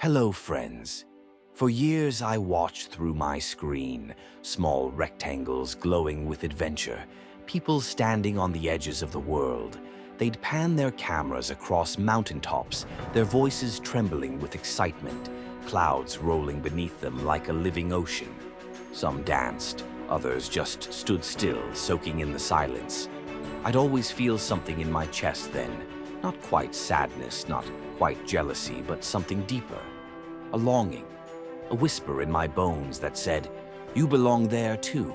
Hello, friends. For years I watched through my screen, small rectangles glowing with adventure, people standing on the edges of the world. They'd pan their cameras across mountaintops, their voices trembling with excitement, clouds rolling beneath them like a living ocean. Some danced, others just stood still, soaking in the silence. I'd always feel something in my chest then, not quite sadness, not quite jealousy, but something deeper. A longing, a whisper in my bones that said, "You belong there too."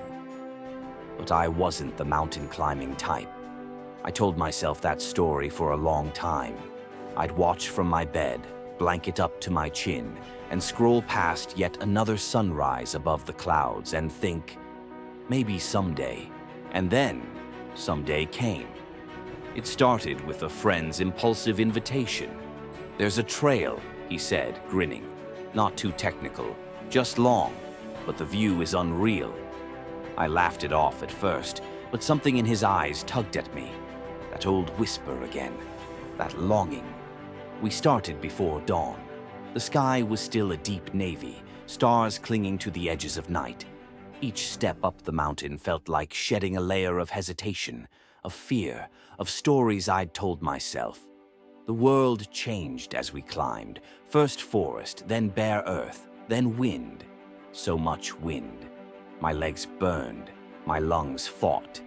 But I wasn't the mountain climbing type. I told myself that story for a long time. I'd watch from my bed, blanket up to my chin, and scroll past yet another sunrise above the clouds and think, maybe someday. And then, someday came. It started with a friend's impulsive invitation. "There's a trail," he said, grinning. "Not too technical, just long, but the view is unreal." I laughed it off at first, but something in his eyes tugged at me. That old whisper again, that longing. We started before dawn. The sky was still a deep navy, stars clinging to the edges of night. Each step up the mountain felt like shedding a layer of hesitation, of fear, of stories I'd told myself. The world changed as we climbed. First forest, then bare earth, then wind. So much wind. My legs burned. My lungs fought.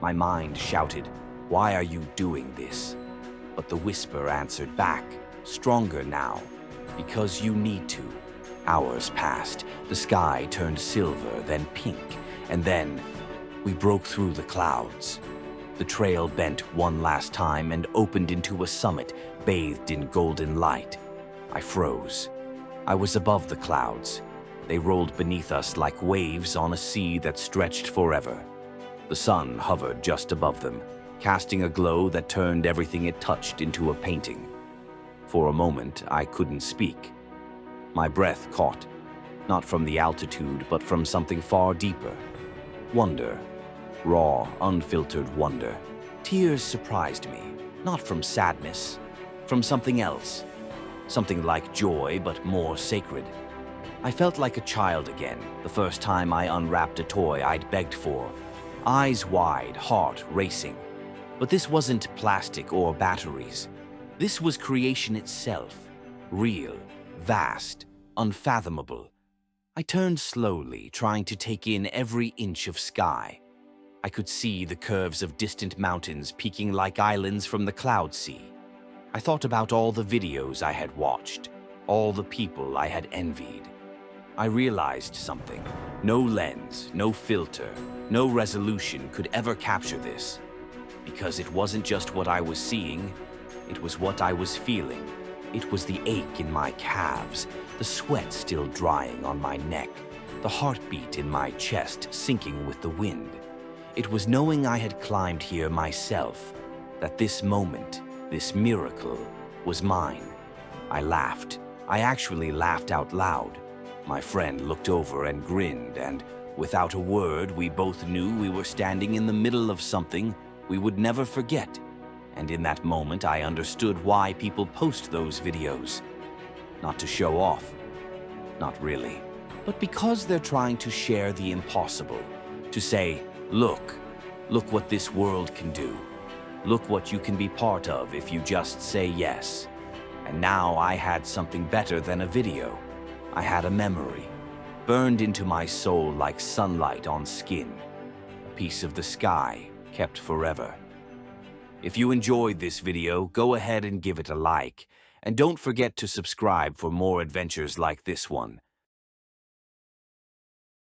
My mind shouted, "Why are you doing this?" But the whisper answered back, stronger now. "Because you need to." Hours passed. The sky turned silver, then pink, and then we broke through the clouds. The trail bent one last time and opened into a summit bathed in golden light. I froze. I was above the clouds. They rolled beneath us like waves on a sea that stretched forever. The sun hovered just above them, casting a glow that turned everything it touched into a painting. For a moment, I couldn't speak. My breath caught, not from the altitude, but from something far deeper. Wonder. Raw, unfiltered wonder. Tears surprised me, not from sadness, from something else. Something like joy, but more sacred. I felt like a child again, the first time I unwrapped a toy I'd begged for. Eyes wide, heart racing. But this wasn't plastic or batteries. This was creation itself. Real, vast, unfathomable. I turned slowly, trying to take in every inch of sky. I could see the curves of distant mountains peeking like islands from the cloud sea. I thought about all the videos I had watched, all the people I had envied. I realized something. No lens, no filter, no resolution could ever capture this. Because it wasn't just what I was seeing, it was what I was feeling. It was the ache in my calves, the sweat still drying on my neck, the heartbeat in my chest sinking with the wind. It was knowing I had climbed here myself, that this moment, this miracle, was mine. I laughed. I actually laughed out loud. My friend looked over and grinned, and without a word, we both knew we were standing in the middle of something we would never forget. And in that moment, I understood why people post those videos. Not to show off. Not really. But because they're trying to share the impossible. To say, look what this world can do. Look what you can be part of if you just say yes. And now I had something better than a video. I had a memory, burned into my soul like sunlight on skin. A piece of the sky, kept forever. If you enjoyed this video, go ahead and give it a like. And don't forget to subscribe for more adventures like this one.